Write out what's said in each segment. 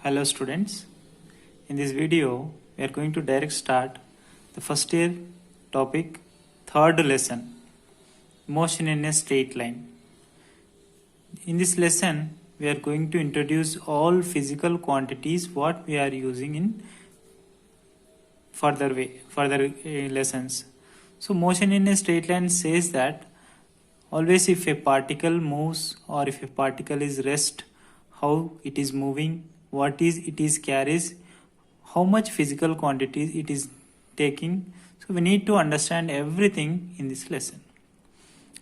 Hello students, in this video we are going to direct start the first year topic, third lesson, motion in a straight line. In this lesson we are going to introduce all physical quantities what we are using in further lessons. So motion in a straight line says that always if a particle moves or if a particle is rest, how it is moving, what is it is carries, how much physical quantities it is taking. So we need to understand everything in this lesson.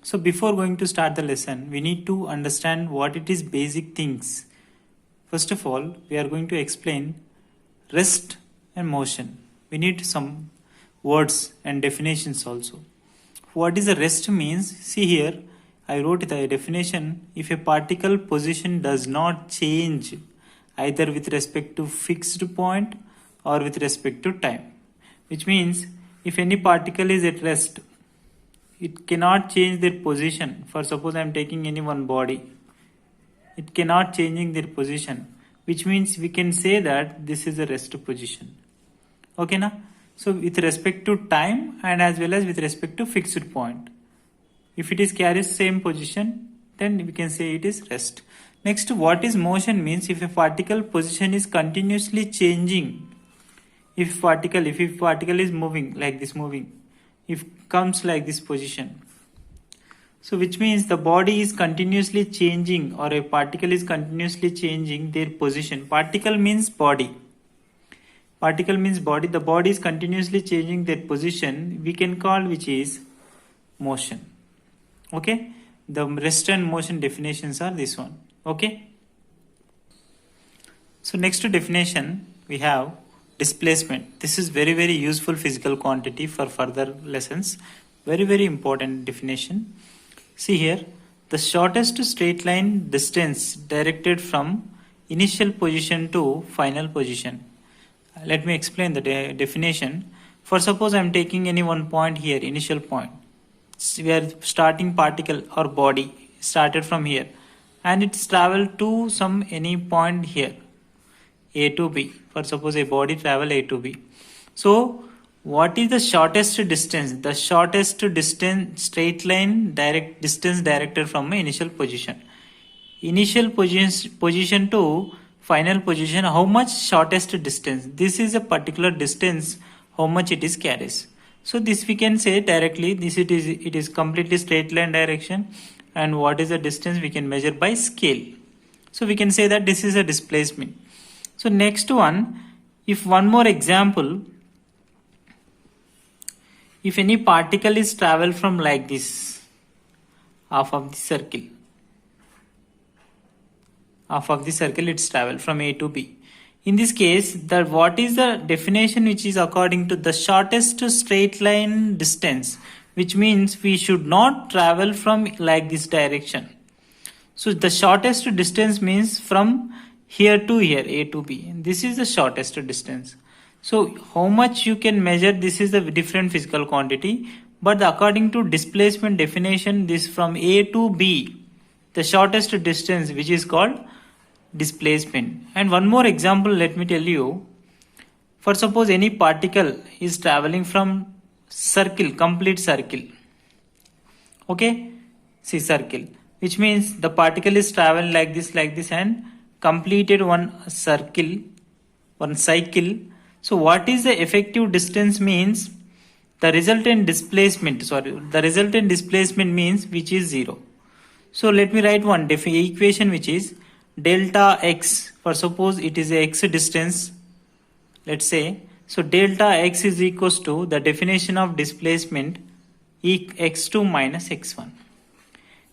So before going to start the lesson, we need to understand what it is basic things. First of all, we are going to explain rest and motion. We need some words and definitions also. What is a rest means? See here, I wrote the definition. If a particle position does not change either with respect to fixed point or with respect to time, which means if any particle is at rest, it cannot change their position. For suppose I am taking any one body, it cannot changing their position, which means we can say that this is a rest position. Okay na? So with respect to time and as well as with respect to fixed point, if it is carries same position, then we can say it is rest. Next, what is motion means? If a particle position is continuously changing, if particle is moving like this, if comes like this position, so which means the body is continuously changing or a particle is continuously changing their position. Particle means body. The body is continuously changing their position, we can call which is motion. Okay, the rest and motion definitions are this one. Okay, so next to definition we have displacement. This is very useful physical quantity for further lessons. Very important definition. See here, the shortest straight line distance directed from initial position to final position. Let me explain the definition. For suppose I am taking any one point here, initial point. We are starting particle or body started from here and it's traveled to any point here, A to B. For suppose a body travel A to B. So what is the shortest distance? The shortest distance straight line distance directed from my initial position. Initial position to final position, how much shortest distance? This is a particular distance, how much it is carries. So this we can say directly, it is completely straight line direction, and what is the distance we can measure by scale. So we can say that this is a displacement. So next one, if one more example, if any particle is travel from like this, half of the circle it's travel from A to B. In this case, what is the definition which is according to the shortest straight line distance, which means we should not travel from like this direction. So the shortest distance means from here to here, A to B. This is the shortest distance. So how much you can measure, this is the different physical quantity, but according to displacement definition, this from A to B, the shortest distance which is called displacement. And one more example, let me tell you. For suppose any particle is traveling from complete circle. Okay, see circle, which means the particle is traveling like this and completed one cycle. So what is the effective distance means? The resultant displacement means which is 0. So let me write one equation which is delta x. For suppose it is a x distance, let's say, so delta x is equals to the definition of displacement x2 minus x1.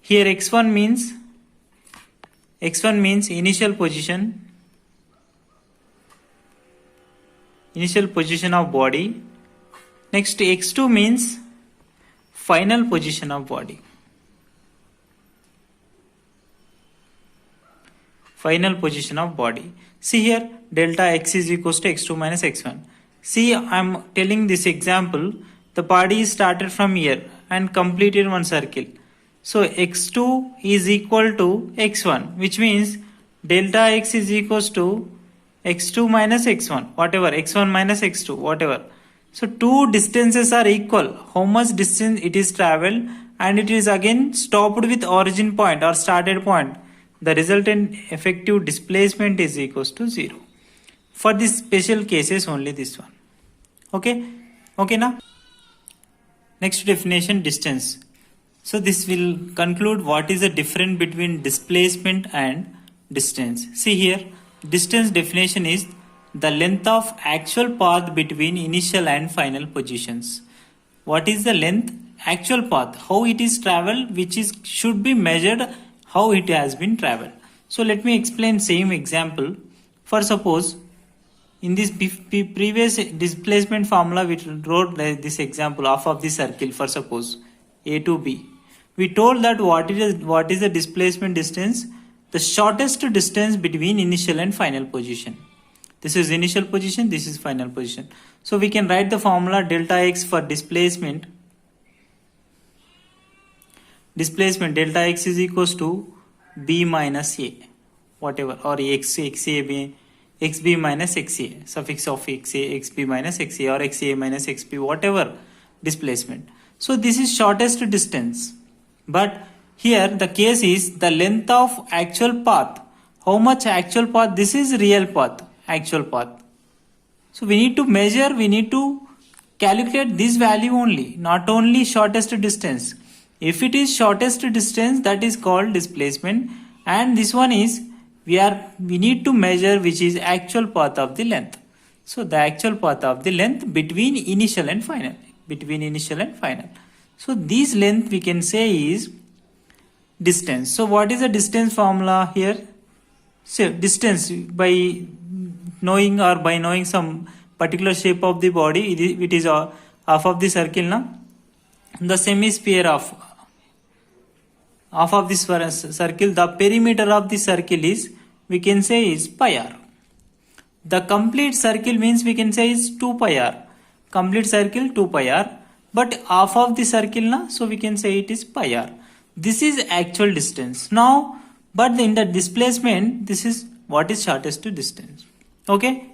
Here x1 means initial position of body. Next, x2 means final position of body. See here, delta x is equals to x2 minus x1. See, I am telling this example, the body started from here and completed one circle. So x2 is equal to x1, which means delta x is equals to x2 minus x1, whatever, x1 minus x2, whatever. So two distances are equal. How much distance it is traveled, and it is again stopped with origin point or started point. The resultant effective displacement is equals to 0. For this special cases only this one. Okay now. Next definition, distance. So this will conclude what is the difference between displacement and distance. See here, distance definition is the length of actual path between initial and final positions. What is the length? Actual path, how it is traveled, which is should be measured how it has been traveled. So let me explain same example. For suppose in this previous displacement formula we wrote this example of the circle for suppose A to B. We told that what is the displacement distance? The shortest distance between initial and final position. This is initial position, this is final position. So we can write the formula delta x for displacement. Displacement delta x is equals to b minus a, whatever, or xb minus xa, suffix of xa, xb minus xa, or xa minus xb, whatever displacement. So this is shortest distance. But here the case is the length of actual path. How much actual path? This is real path, actual path. So we need to measure, we need to calculate this value only, not only shortest distance. If it is shortest distance, that is called displacement, and this one is we need to measure which is actual path of the length. So the actual path of the length between initial and final. So this length we can say is distance. So what is the distance formula here? So distance by knowing some particular shape of the body, it is half of the circle now. The semisphere of half of this circle, the perimeter of the circle is, we can say, is pi r. The complete circle means we can say is 2 pi r. Complete circle 2 pi r, but half of the circle na, so we can say it is pi r. This is actual distance. Now, but in the displacement, this is what is shortest distance. Okay.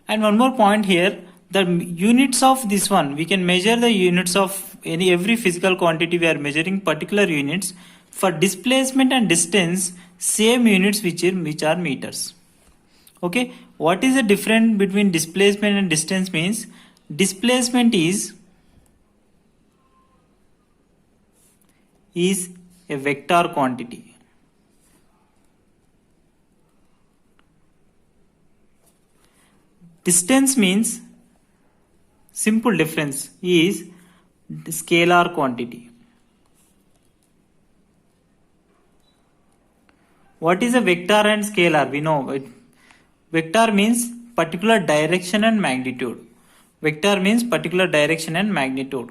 And one more point here, the units of this one, we can measure the units of every physical quantity. We are measuring particular units. For displacement and distance, same units which are meters. Okay, what is the difference between displacement and distance? Means displacement is a vector quantity. Distance means, simple difference is scalar quantity. What is a vector and scalar? We know it. Vector means particular direction and magnitude. Vector means particular direction and magnitude.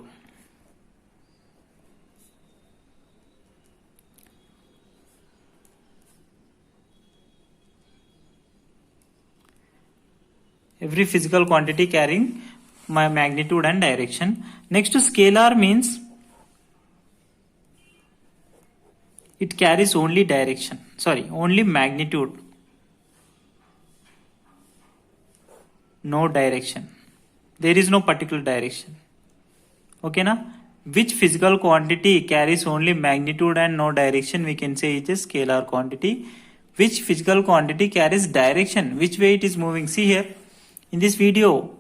Every physical quantity carrying my magnitude and direction. Next, scalar means it carries only direction, only magnitude, no direction. There is no particular direction. Okay na? Which physical quantity carries only magnitude and no direction, we can say it is scalar quantity. Which physical quantity carries direction, which way it is moving. See here in this video,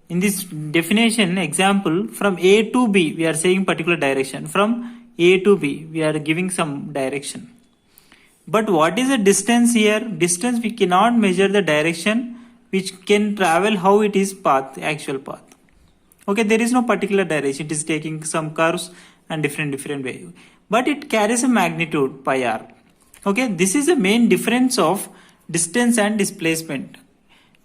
in this definition example, from A to B we are saying particular direction. From A to B we are giving some direction. But what is the distance here? Distance, we cannot measure the direction which can travel, how it is path, actual path. Okay, there is no particular direction. It is taking some curves and different way. But it carries a magnitude pi r. Okay, this is the main difference of distance and displacement.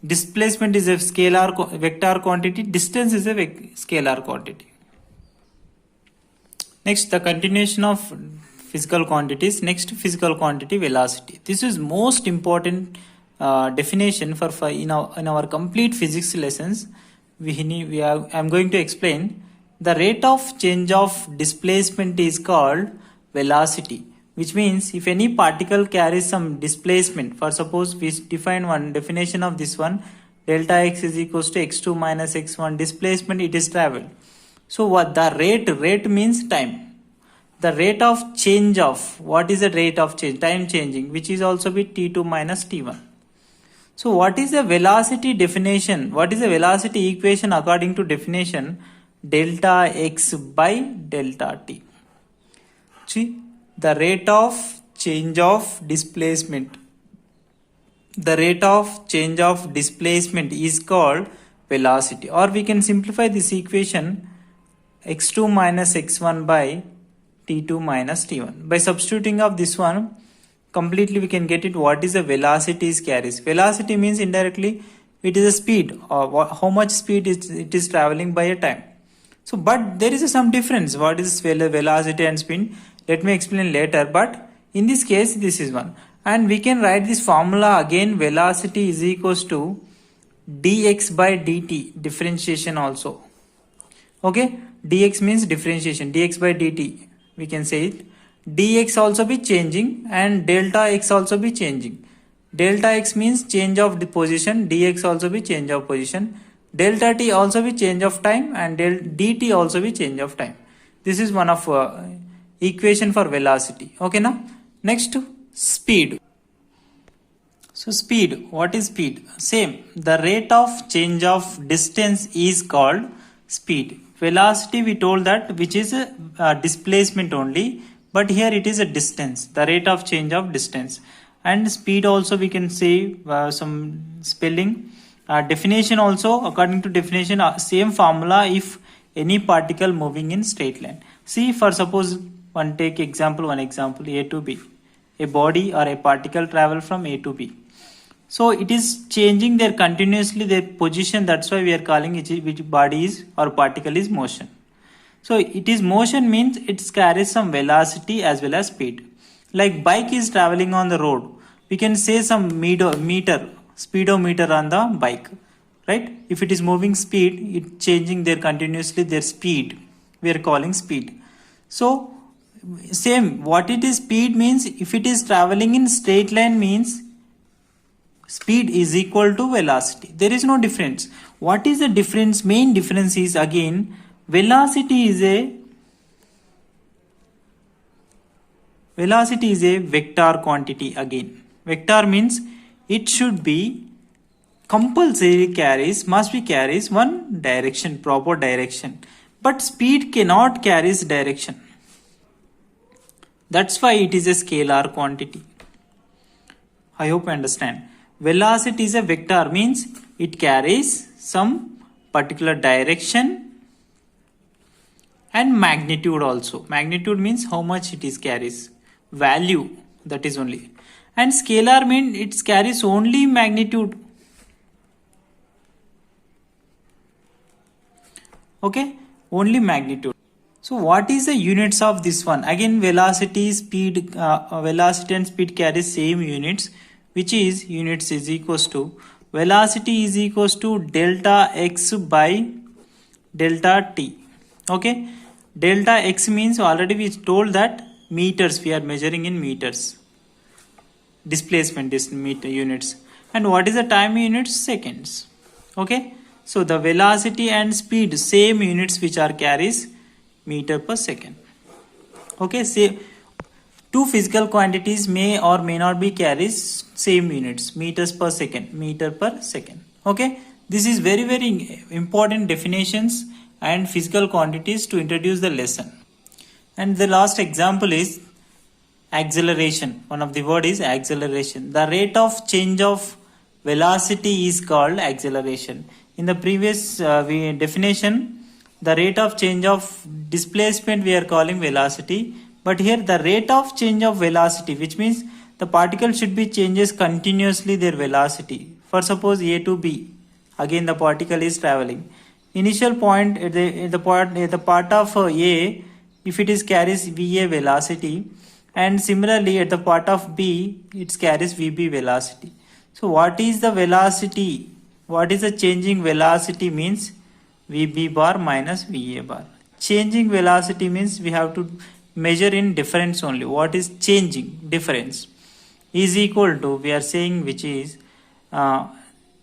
Displacement is a scalar vector quantity. Distance is a scalar quantity. Next, the continuation of physical quantities. Next, physical quantity, velocity. This is most important definition for in our complete physics lessons. I'm going to explain the rate of change of displacement is called velocity. which means if any particle carries some displacement, for suppose we define one definition of this one, delta x is equals to x2 minus x1, displacement it is traveled. So what the rate means time. The rate of change of, what is the rate of change? Time changing, which is also be t2 minus t1. So what is the velocity definition? What is the velocity equation according to definition? Delta x by delta t. See, the rate of change of displacement. The rate of change of displacement is called velocity, or we can simplify this equation x2 minus x1 by t2 minus t1. By substituting of this one completely, we can get it what is the velocity is carries. Velocity means indirectly it is a speed, or how much speed it is traveling by a time. So but there is some difference. What is velocity and speed? Let me explain later, but in this case this is one, and we can write this formula again. Velocity is equals to dx by dt, differentiation also. Okay, dx means differentiation, dx by dt, we can say it. Dx also be changing and delta x also be changing. Delta x means change of the position, dx also be change of position. Delta t also be change of time, and dt also be change of time. This is one of equation for velocity. Okay, now next speed. So speed, what is speed? Same, the rate of change of distance is called speed. Velocity we told that which is a displacement only, but here it is a distance, the rate of change of distance. And speed also we can say some spelling. Definition also, according to definition, same formula if any particle moving in straight line. See, for suppose one example A to B. A body or a particle travel from A to B. So it is changing their continuously their position. That's why we are calling it which body is or particle is motion. So it is motion means it carries some velocity as well as speed. Like bike is traveling on the road, we can say some meter speedometer on the bike, right? If it is moving speed, it changing their continuously their speed, we are calling speed. So same, what it is speed means, if it is traveling in straight line means speed is equal to velocity. There is no difference. What is the difference? Main difference is again velocity is a vector quantity. Again, vector means it should be compulsory must be carries one direction, proper direction, but speed cannot carries direction. That's why it is a scalar quantity. I hope you understand. Velocity is a vector means it carries some particular direction and magnitude also. Magnitude means how much it is carries, value, that is only. And scalar means it carries only magnitude. Okay, only magnitude. So what is the units of this one? Again, velocity, speed, velocity and speed carry same units, which is units is equals to velocity is equals to delta x by delta t. Okay, delta x means already we told that meters, we are measuring in meters. Displacement is meter units. And what is the time units? Seconds. Okay, so the velocity and speed same units which are carries meter per second. Okay, say two physical quantities may or may not be carries same units, meters per second, meter per second. Okay, this is very important definitions and physical quantities to introduce the lesson. And the last example is acceleration. One of the word is acceleration. The rate of change of velocity is called acceleration. In the previous definition, the rate of change of displacement we are calling velocity, but here the rate of change of velocity, which means the particle should be changes continuously their velocity. For suppose A to B, again the particle is traveling. Initial point at the part of A, if it is carries VA velocity, and similarly at the part of B it carries VB velocity. So what is the velocity? What is the changing velocity means VB bar minus VA bar. Changing velocity means we have to measure in difference only. What is changing? Difference is equal to, we are saying, which is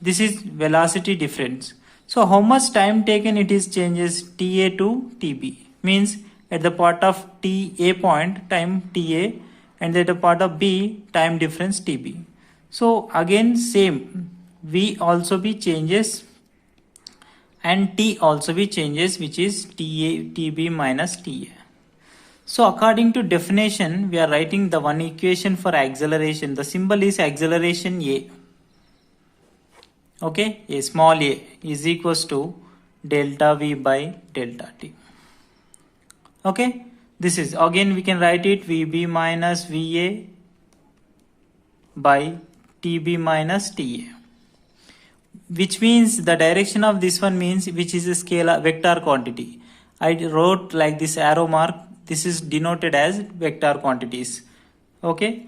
this is velocity difference. So how much time taken it is changes TA to TB, means at the part of TA point time TA, and at the part of B time difference TB. So again same, V also be changes and T also be changes, which is TB minus TA. So according to definition, we are writing the one equation for acceleration. The symbol is acceleration A. Okay, a small a is equals to delta V by delta T. Okay, this is, again we can write it VB minus VA by TB minus TA, which means the direction of this one means, which is a scalar vector quantity. I wrote like this arrow mark, this is denoted as vector quantities. Okay,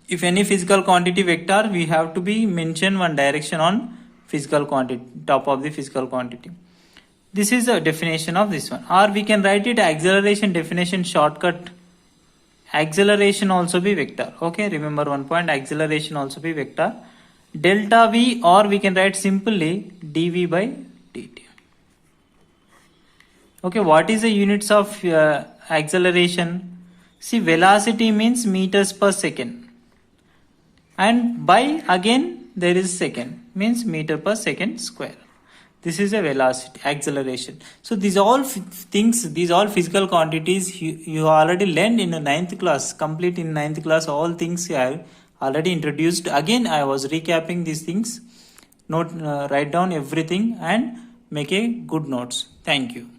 if any physical quantity vector, we have to be mention one direction on physical quantity, top of the physical quantity. This is the definition of this one. Or we can write it acceleration definition shortcut. Acceleration also be vector. Okay, remember one point, acceleration also be vector. Delta V, or we can write simply dV by dt. Okay, what is the units of acceleration? See, velocity means meters per second, and by again there is second, means meter per second square. This is a velocity, acceleration. So these all things, these all physical quantities you already learned in the 9th class, complete in 9th class, all things I have already introduced. Again I was recapping these things. Note, write down everything and make a good notes. Thank you.